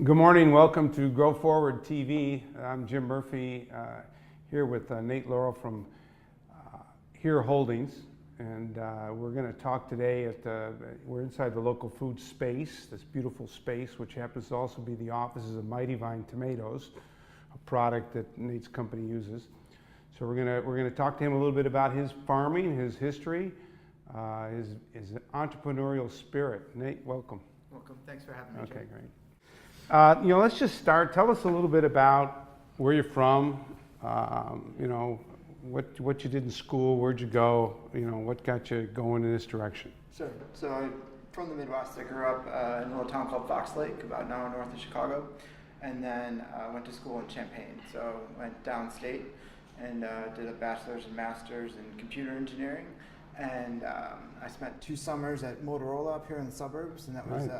Good morning, welcome to Grow Forward TV. I'm Jim Murphy, here with Nate Laurell from Here Holdings, and we're going to talk today we're inside the local food space, this beautiful space, which happens to also be the offices of Mighty Vine Tomatoes, a product that Nate's company uses. So we're going to talk to him a little bit about his farming, his history, his entrepreneurial spirit. Nate, welcome. Welcome. Thanks for having me. Okay, great. Let's just start. Tell us a little bit about where you're from, what you did in school, where'd you go, what got you going in this direction. Sure. So I'm from the Midwest. I grew up in a little town called Fox Lake, about an hour north of Chicago, and then went to school in Champaign. So went downstate and did a bachelor's and master's in computer engineering. And I spent 2 summers at Motorola up here in the suburbs, and that was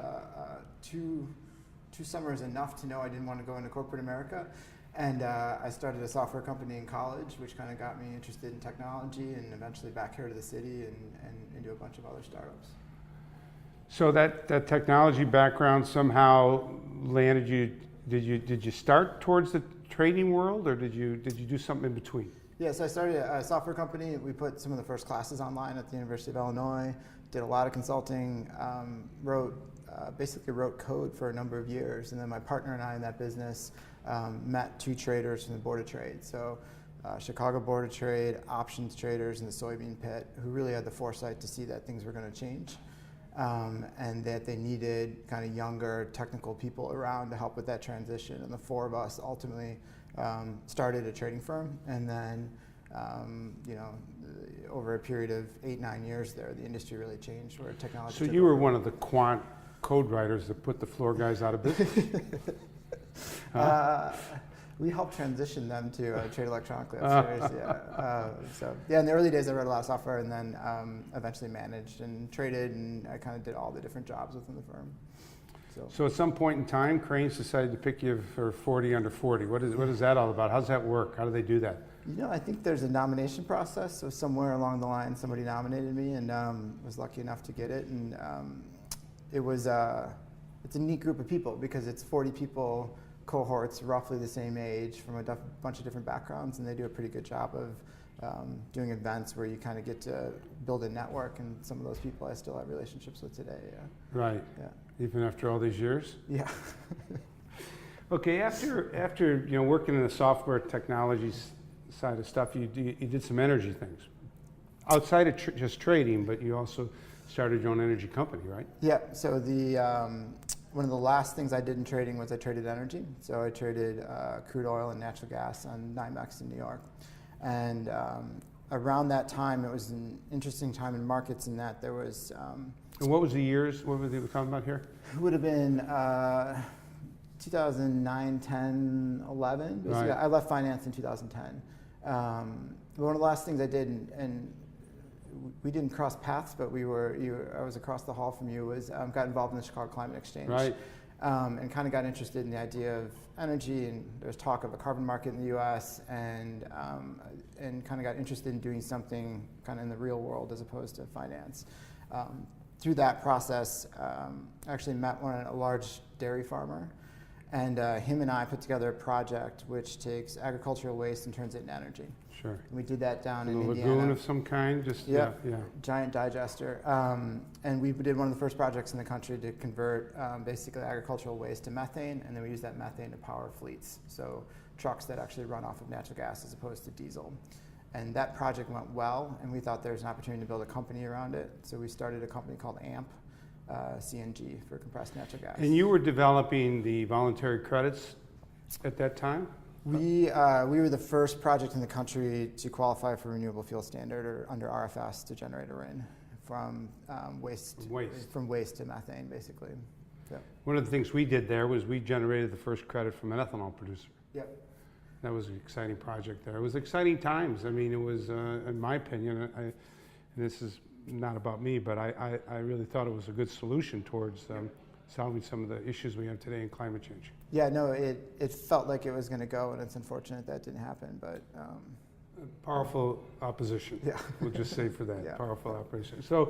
two summers enough to know I didn't want to go into corporate America. And I started a software company in college, which kind of got me interested in technology, and eventually back here to the city and into a bunch of other startups. So that technology background somehow landed you. Did you start towards the trading world, or did you do something in between? Yes, I started a software company. We put some of the first classes online at the University of Illinois, did a lot of consulting, basically wrote code for a number of years. And then my partner and I in that business met 2 traders from the Board of Trade. So Chicago Board of Trade, options traders in the soybean pit, who really had the foresight to see that things were going to change. And that they needed kind of younger technical people around to help with that transition. And the 4 of us ultimately started a trading firm, and then over a period of 8-9 years there, the industry really changed where technology. So you were one of the quant code writers that put the floor guys out of business? We helped transition them to trade electronically upstairs. In the early days I wrote a lot of software, and then eventually managed and traded, and I kind of did all the different jobs within the firm. So at some point in time, Crain's decided to pick you for 40 under 40. What is that all about? How does that work? How do they do that? I think there's a nomination process. So somewhere along the line, somebody nominated me, and was lucky enough to get it. And it's a neat group of people because it's 40 people, cohorts roughly the same age from a bunch of different backgrounds, and they do a pretty good job of doing events where you kind of get to build a network, and some of those people I still have relationships with today. Yeah. Right. Yeah. Even after all these years? Yeah. Okay, after working in the software technology side of stuff, you did some energy things. Outside of just trading, but you also started your own energy company, right? Yeah, so one of the last things I did in trading was I traded energy. So I traded crude oil and natural gas on NYMEX in New York. And around that time, it was an interesting time in markets in that there was... and what was the years? What were they talking about here? It would have been 2009, 10, 11. Right. I left finance in 2010. One of the last things I did, and we didn't cross paths, but I was across the hall from you, was got involved in the Chicago Climate Exchange. Right. And kind of got interested in the idea of energy, and there was talk of a carbon market in the U.S., and kind of got interested in doing something kind of in the real world as opposed to finance. Through that process, I actually met a large dairy farmer, and him and I put together a project which takes agricultural waste and turns it into energy. Sure. And we did that down in Indiana. A lagoon of some kind? Yeah. Giant digester. And we did one of the first projects in the country to convert basically agricultural waste to methane, and then we use that methane to power fleets. So trucks that actually run off of natural gas as opposed to diesel. And that project went well, and we thought there was an opportunity to build a company around it. So we started a company called AMP, CNG, for compressed natural gas. And you were developing the voluntary credits at that time? We were the first project in the country to qualify for renewable fuel standard, or under RFS, to generate a RIN from waste to methane, basically. So. One of the things we did there was we generated the first credit from an ethanol producer. Yep. That was an exciting project there. It was exciting times. I mean, it was, in my opinion, and this is not about me, but I really thought it was a good solution towards solving some of the issues we have today in climate change. Yeah, no, it felt like it was going to go, and it's unfortunate that didn't happen, but... Powerful opposition. Yeah. We'll just say for that. Yeah. Powerful opposition. So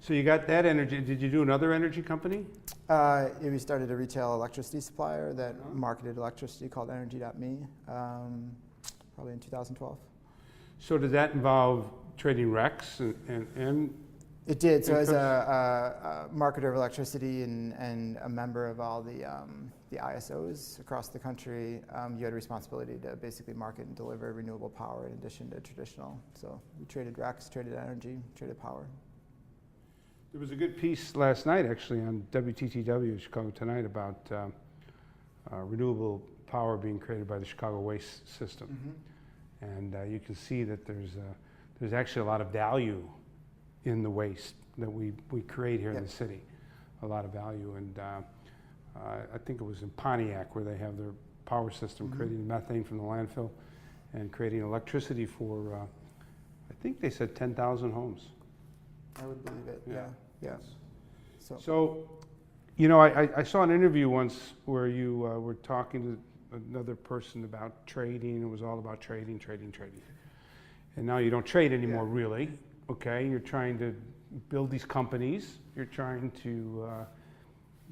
you got that energy. Did you do another energy company? We started a retail electricity supplier that marketed electricity called Energy.me, probably in 2012. So did that involve trading RECs and It did. So as a marketer of electricity and a member of all the ISOs across the country, you had a responsibility to basically market and deliver renewable power in addition to traditional. So we traded RECs, traded energy, traded power. There was a good piece last night, actually, on WTTW Chicago Tonight about renewable power being created by the Chicago waste system. Mm-hmm. And you can see that there's actually a lot of value in the waste that we create here in the city, a lot of value. And I think it was in Pontiac where they have their power system creating methane from the landfill and creating electricity for, I think they said 10,000 homes. I would believe it, yeah. So, you know, I saw an interview once where you were talking to another person about trading. It was all about trading. And now you don't trade anymore, really. Okay, you're trying to build these companies. You're trying to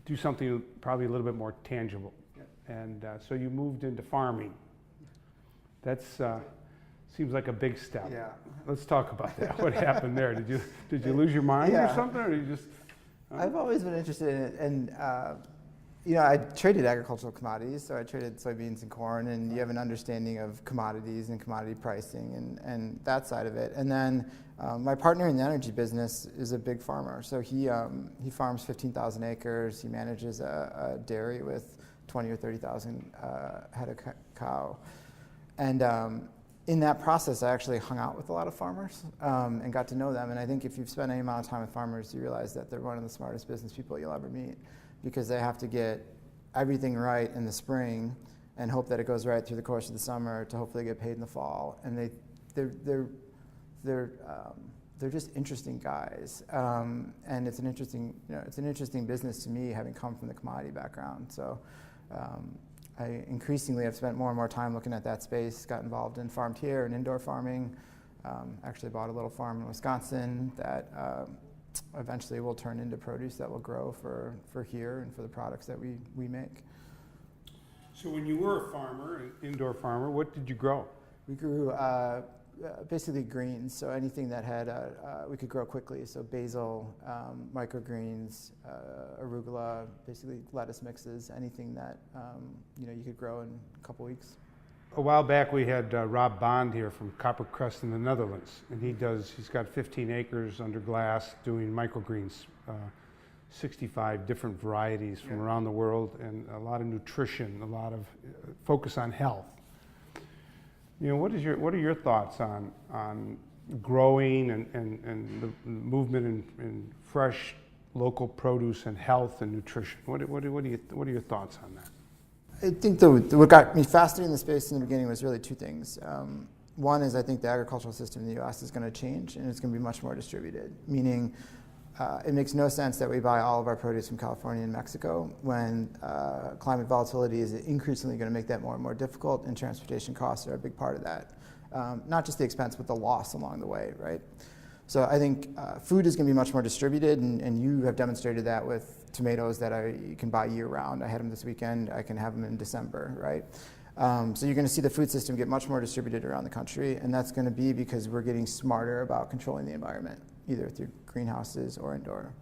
do something probably a little bit more tangible. And so you moved into farming. That's seems like a big step. Yeah. Let's talk about that. What happened there? Did you lose your mind or something, or you just? I've always been interested in it, and you know, I traded agricultural commodities, so I traded soybeans and corn, and you have an understanding of commodities and commodity pricing and that side of it. And then my partner in the energy business is a big farmer, so he farms 15,000 acres. He manages a dairy with 20 or 30,000 head of cow, and in that process, I actually hung out with a lot of farmers and got to know them. And I think if you've spent any amount of time with farmers, you realize that they're one of the smartest business people you'll ever meet, because they have to get everything right in the spring and hope that it goes right through the course of the summer to hopefully get paid in the fall. And they're just interesting guys, and it's an interesting business to me, having come from the commodity background. So. I increasingly have spent more and more time looking at that space, got involved in farmed here and indoor farming, actually bought a little farm in Wisconsin that eventually will turn into produce that will grow for here and for the products that we make. So when you were a farmer, an indoor farmer, what did you grow? We grew basically greens, so anything that had we could grow quickly. So basil, microgreens, arugula, basically lettuce mixes, anything that you could grow in a couple weeks. A while back, we had Rob Bond here from Coppercrest in the Netherlands, and he's got 15 acres under glass doing microgreens, 65 different varieties from around the world, and a lot of nutrition, a lot of focus on health. You know, what are your thoughts on growing and the movement in fresh local produce and health and nutrition? What are your thoughts on that? I think what got me fascinated in the space in the beginning was really two things. One is I think the agricultural system in the U.S. is going to change, and it's going to be much more distributed, meaning it makes no sense that we buy all of our produce from California and Mexico when climate volatility is increasingly going to make that more and more difficult, and transportation costs are a big part of that. Not just the expense, but the loss along the way, right? So I think food is going to be much more distributed, and you have demonstrated that with tomatoes that you can buy year-round. I had them this weekend. I can have them in December, right? So you're going to see the food system get much more distributed around the country, and that's going to be because we're getting smarter about controlling the environment, either through greenhouses or indoor.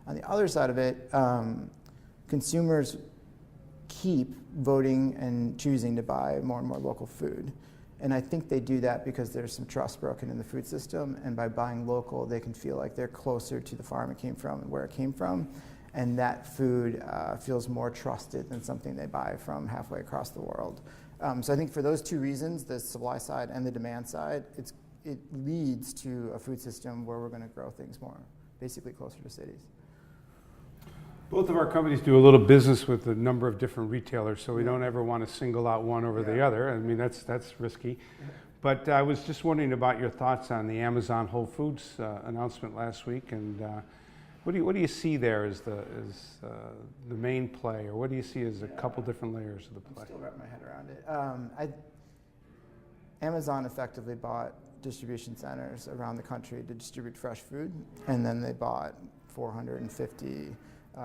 On the other side of it, consumers keep voting and choosing to buy more and more local food. And I think they do that because there's some trust broken in the food system, and by buying local, they can feel like they're closer to the farm it came from and where it came from, and that food feels more trusted than something they buy from halfway across the world. So I think for those two reasons, the supply side and the demand side, it leads to a food system where we're going to grow things more, basically closer to cities. Both of our companies do a little business with a number of different retailers, so we don't ever want to single out one over the other. I mean, that's risky. But I was just wondering about your thoughts on the Amazon Whole Foods announcement last week, and what do you see there as the main play, or what do you see as a couple different layers of the play? I'm still wrapping my head around it. Amazon effectively bought distribution centers around the country to distribute fresh food, and then they bought 450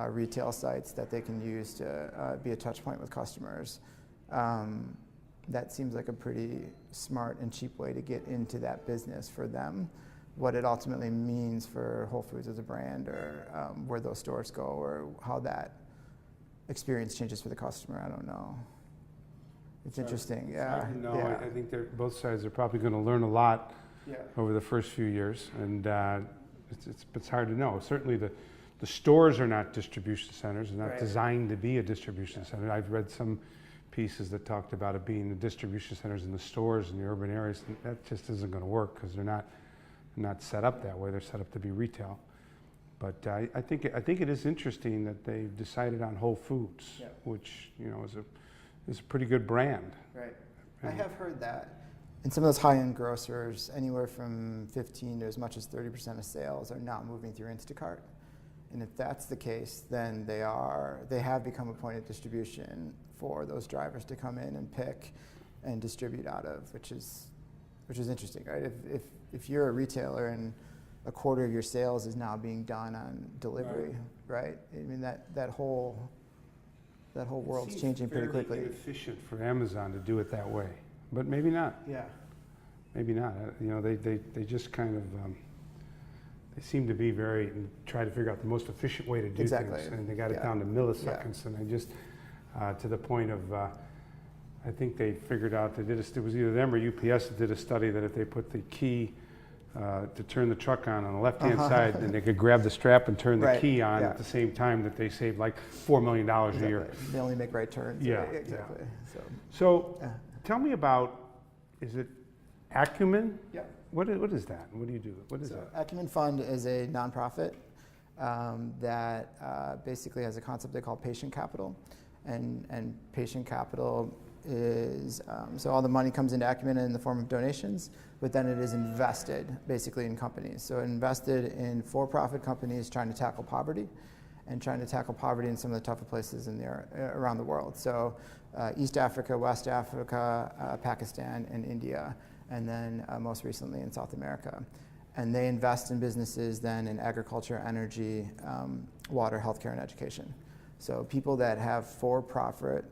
retail sites that they can use to be a touch point with customers. That seems like a pretty smart and cheap way to get into that business for them. What it ultimately means for Whole Foods as a brand, or where those stores go, or how that experience changes for the customer, I don't know. It's interesting, yeah. No, yeah. I think both sides are probably going to learn a lot over the first few years, and it's hard to know. Certainly the stores are not distribution centers. They're not designed to be a distribution center. I've read some pieces that talked about it being the distribution centers in the stores in the urban areas. And that just isn't going to work because they're not set up that way. They're set up to be retail. But I think it is interesting that they've decided on Whole Foods, which is a pretty good brand. Right. I have heard that. And some of those high-end grocers, anywhere from 15 to as much as 30% of sales are now moving through Instacart. And if that's the case, then they have become a point of distribution for those drivers to come in and pick and distribute out of, which is interesting, right? If you're a retailer and a quarter of your sales is now being done on delivery, right? I mean that whole world's changing pretty quickly. It's efficient for Amazon to do it that way, but maybe not. Yeah. Maybe not. They just kind of they seem to be try to figure out the most efficient way to do things, and they got it down to milliseconds. And they just to the point of I think they figured out it was either them or UPS that did a study that if they put the key to turn the truck on the left-hand side, then they could grab the strap and turn the key on at the same time, that they saved like $4 million a year. They only make right turns. Yeah, exactly. Yeah. So tell me about, is it Acumen? Yeah. What is that? What do you do? What is that? Acumen Fund is a nonprofit that basically has a concept they call patient capital. And patient capital is, so all the money comes into Acumen in the form of donations, but then it is invested basically in companies. So invested in for-profit companies trying to tackle poverty, and trying to tackle poverty in some of the tougher places around the world. So East Africa, West Africa, Pakistan, and India, and then most recently in South America. And they invest in businesses then in agriculture, energy, water, healthcare, and education. So people that have for-profit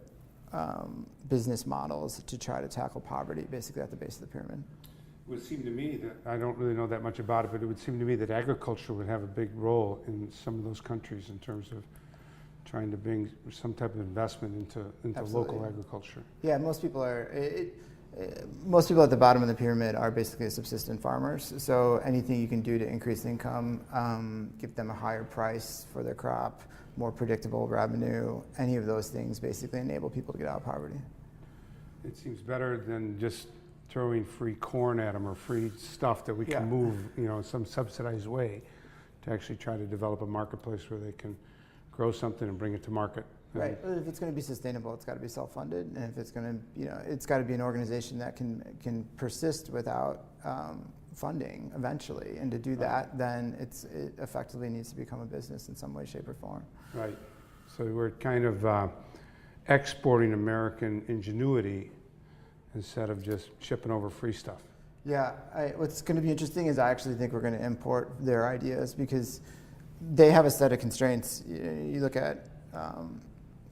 business models to try to tackle poverty, basically at the base of the pyramid. It would seem to me that, I don't really know that much about it, but it would seem to me that agriculture would have a big role in some of those countries in terms of trying to bring some type of investment into local agriculture. Yeah, most people at the bottom of the pyramid are basically subsistence farmers. So anything you can do to increase income, give them a higher price for their crop, more predictable revenue, any of those things basically enable people to get out of poverty. It seems better than just throwing free corn at them or free stuff that we can move, in some subsidized way, to actually try to develop a marketplace where they can grow something and bring it to market. Right. If it's going to be sustainable, it's got to be self-funded, and if it's going to, it's got to be an organization that can persist without funding eventually. And to do that, then it effectively needs to become a business in some way, shape, or form. Right. So we're kind of exporting American ingenuity instead of just shipping over free stuff. Yeah. What's going to be interesting is I actually think we're going to import their ideas, because they have a set of constraints. You look at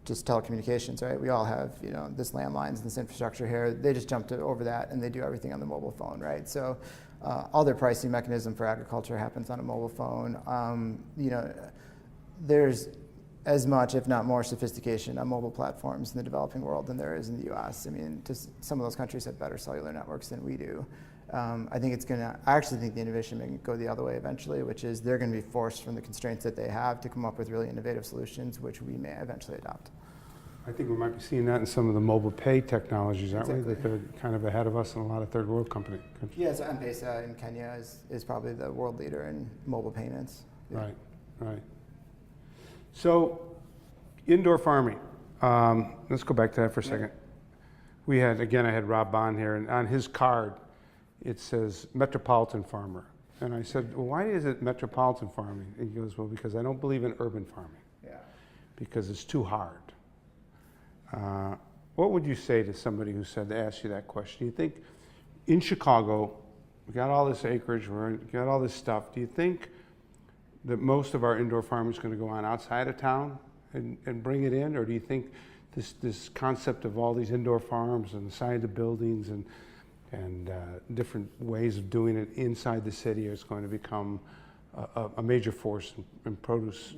just telecommunications, right? We all have, this landlines, this infrastructure here. They just jumped over that and they do everything on the mobile phone, right? So all their pricing mechanism for agriculture happens on a mobile phone. There's as much, if not more, sophistication on mobile platforms in the developing world than there is in the US. I mean, some of those countries have better cellular networks than we do. I actually think the innovation may go the other way eventually, which is they're going to be forced from the constraints that they have to come up with really innovative solutions, which we may eventually adopt. I think we might be seeing that in some of the mobile pay technologies, aren't we? That they're kind of ahead of us in a lot of third world countries. Yeah, so M-Pesa in Kenya is probably the world leader in mobile payments. Yeah. Right. So, indoor farming. Let's go back to that for a second. I had Rob Bond here, and on his card, it says metropolitan farmer. And I said, well, why is it metropolitan farming? And he goes, well, because I don't believe in urban farming. Yeah. Because it's too hard. What would you say to somebody who asked you that question? You think in Chicago, we got all this acreage, we got all this stuff. Do you think that most of our indoor farming is going to go on outside of town and bring it in, or do you think this concept of all these indoor farms and the side of the buildings and different ways of doing it inside the city is going to become a major force in produce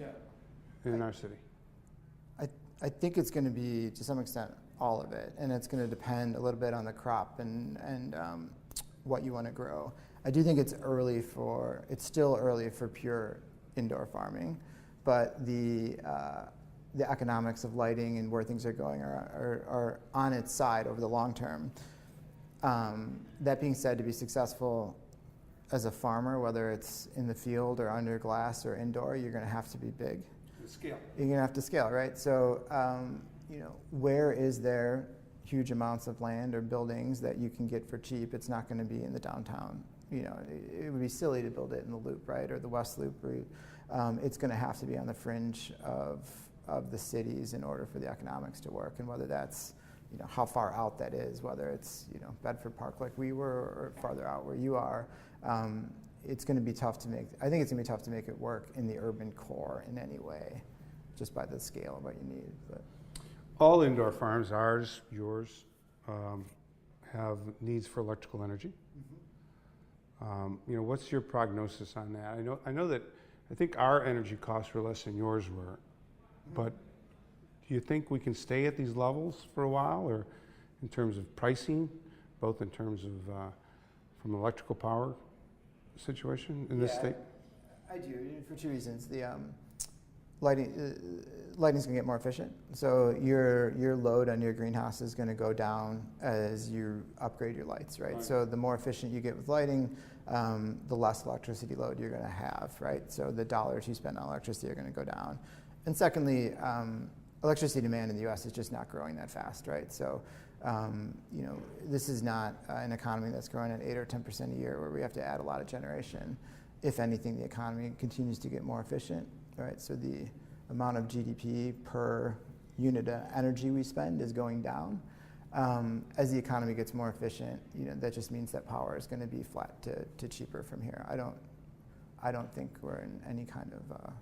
in our city? I think it's going to be, to some extent, all of it, and it's going to depend a little bit on the crop and what you want to grow. I do think it's still early for pure indoor farming, but the economics of lighting and where things are going are on its side over the long term. That being said, to be successful as a farmer, whether it's in the field or under glass or indoor, you're going to have to be big. Scale. You're going to have to scale, right? So, where is there huge amounts of land or buildings that you can get for cheap? It's not going to be in the downtown. It would be silly to build it in the Loop, right, or the West Loop route. It's going to have to be on the fringe of the cities in order for the economics to work, and whether that's how far out that is, whether it's Bedford Park like we were or farther out where you are. It's going to be tough to make. I think it's going to be tough to make it work in the urban core in any way, just by the scale of what you need. But all indoor farms, ours, yours, have needs for electrical energy. Mm-hmm. What's your prognosis on that? I think our energy costs were less than yours were, but do you think we can stay at these levels for a while, or in terms of pricing, both in terms of from electrical power situation in this state? I do, for two reasons. The lighting's going to get more efficient, so your load on your greenhouse is going to go down as you upgrade your lights, right? So the more efficient you get with lighting, the less electricity load you're going to have, right? So the dollars you spend on electricity are going to go down. And secondly, electricity demand in the U.S. is just not growing that fast, right? So this is not an economy that's growing at 8 or 10% a year where we have to add a lot of generation. If anything, the economy continues to get more efficient, right? So the amount of GDP per unit of energy we spend is going down. As the economy gets more efficient, that just means that power is going to be flat to cheaper from here. I don't think we're in any kind of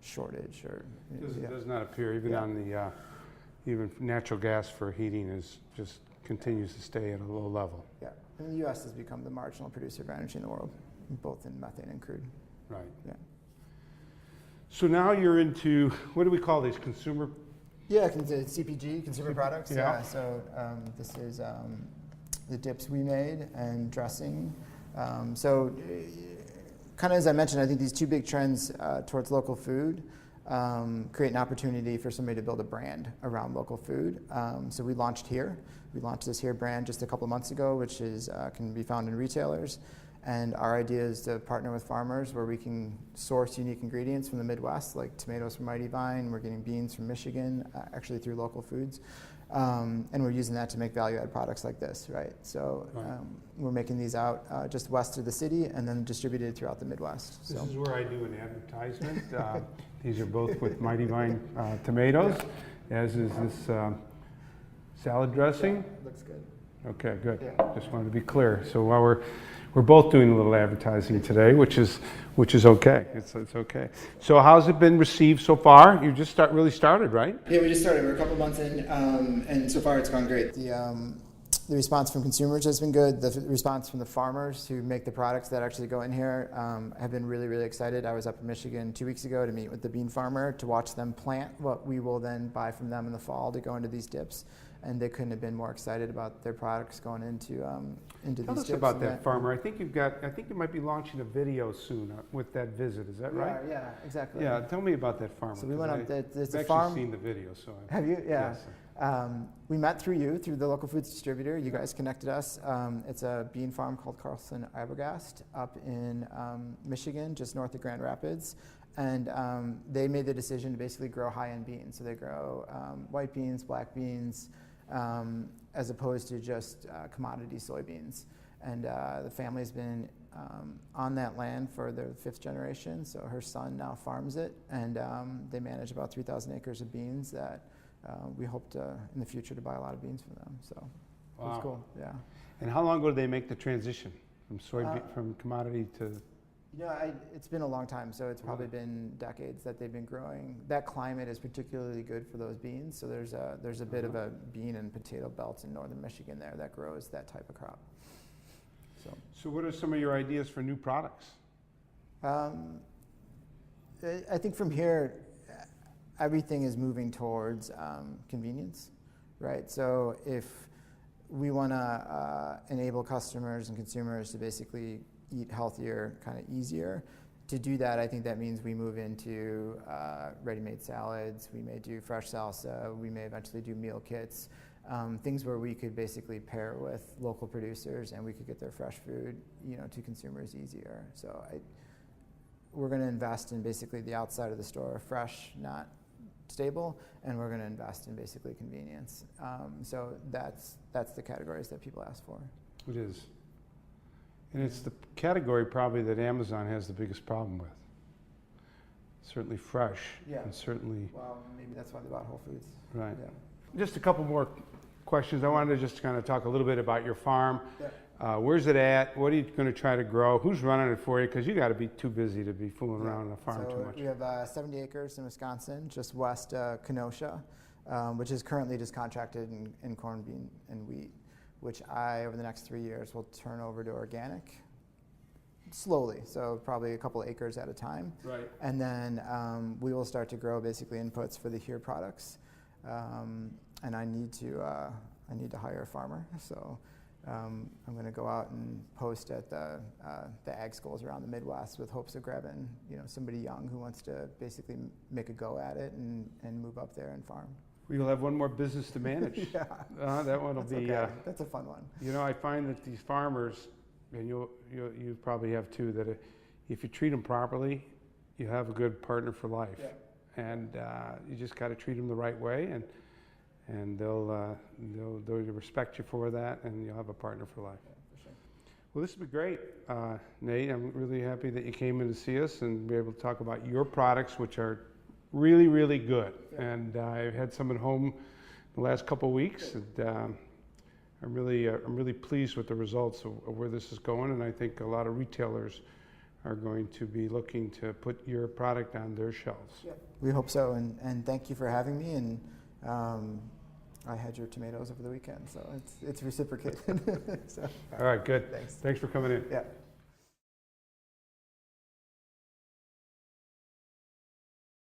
shortage or. It does not appear, even on the. Even natural gas for heating just continues to stay at a low level. Yeah, and the U.S. has become the marginal producer of energy in the world, both in methane and crude. Right. Yeah. So now you're into, what do we call these, consumer? Yeah, CPG, consumer products. Yeah. So this is the dips we made and dressing. So kind of as I mentioned, I think these two big trends towards local food create an opportunity for somebody to build a brand around local food. So we launched Here. We launched this Here brand just a couple of months ago, which can be found in retailers. And our idea is to partner with farmers where we can source unique ingredients from the Midwest, like tomatoes from Mighty Vine. We're getting beans from Michigan, actually through local foods. And we're using that to make value-add products like this, right? So we're making these out just west of the city and then distributed throughout the Midwest. This is where I do an advertisement. These are both with Mighty Vine tomatoes, as is this salad dressing. Yeah, looks good. Okay, good. Yeah. Just wanted to be clear. So while we're both doing a little advertising today, which is okay. It's okay. So how's it been received so far? You just really started, right? Yeah, we just started. We're a couple months in, and so far it's gone great. The response from consumers has been good. The response from the farmers who make the products that actually go in here have been really, really excited. I was up in Michigan 2 weeks ago to meet with the bean farmer to watch them plant what we will then buy from them in the fall to go into these dips. And they couldn't have been more excited about their products going into these dips. Tell us about that farmer. I think you might be launching a video soon with that visit. Is that right? Yeah, exactly. Yeah, tell me about that farmer. So we went up. It's I've a farm. actually seen the video. So have you? Yeah. Yes. We met through the local foods distributor. You guys connected us. It's a bean farm called Carlson Arbogast up in Michigan, just north of Grand Rapids. And they made the decision to basically grow high-end beans. So they grow white beans, black beans, as opposed to just commodity soybeans. And the family's been on that land for their 5th generation. So her son now farms it, and they manage about 3,000 acres of beans that we hope to, in the future, to buy a lot of beans from them. So wow. It's cool, yeah. And how long ago did they make the transition from from commodity to It's been a long time, so it's probably been decades that they've been growing. That climate is particularly good for those beans, so there's a bit of a bean and potato belt in northern Michigan there that grows that type of crop. So what are some of your ideas for new products? I think from here, everything is moving towards convenience, right? So if we want to enable customers and consumers to basically eat healthier, kind of easier. To do that, I think that means we move into ready-made salads. We may do fresh salsa. We may eventually do meal kits, things where we could basically pair with local producers and we could get their fresh food, to consumers easier. So we're going to invest in basically the outside of the store, fresh, not stable, and we're going to invest in basically convenience. So that's the categories that people ask for. It is. And it's the category probably that Amazon has the biggest problem with. Certainly fresh, and certainly... Well, maybe that's why they bought Whole Foods. Right. Yeah. Just a couple more questions. I wanted to just kind of talk a little bit about your farm. Yeah. Where's it at? What are you going to try to grow? Who's running it for you? Because you got to be too busy to be fooling around on a farm too much. We have 70 acres in Wisconsin, just west of Kenosha, which is currently just contracted in corn, bean, and wheat, which over the next 3 years, will turn over to organic slowly, so probably a couple of acres at a time. Right. And then we will start to grow basically inputs for the Here products. And I need to hire a farmer, so I'm going to go out and post at the ag schools around the Midwest with hopes of grabbing somebody young who wants to basically make a go at it and move up there and farm. You'll have one more business to manage. Yeah. That one will be. Okay. That's a fun one. I find that these farmers, and you probably have too, that if you treat them properly, you have a good partner for life. Yeah. And you just got to treat them the right way, and they'll respect you for that, and you'll have a partner for life. Yeah, for sure. Well, this has been great, Nate. I'm really happy that you came in to see us and be able to talk about your products, which are really, really good. Yeah. And I've had some at home the last couple of weeks, and I'm really pleased with the results of where this is going, and I think a lot of retailers are going to be looking to put your product on their shelves. Yeah. We hope so, and thank you for having me. And I had your tomatoes over the weekend, so it's reciprocated. So, all right, good. Thanks. Thanks for coming in. Yeah.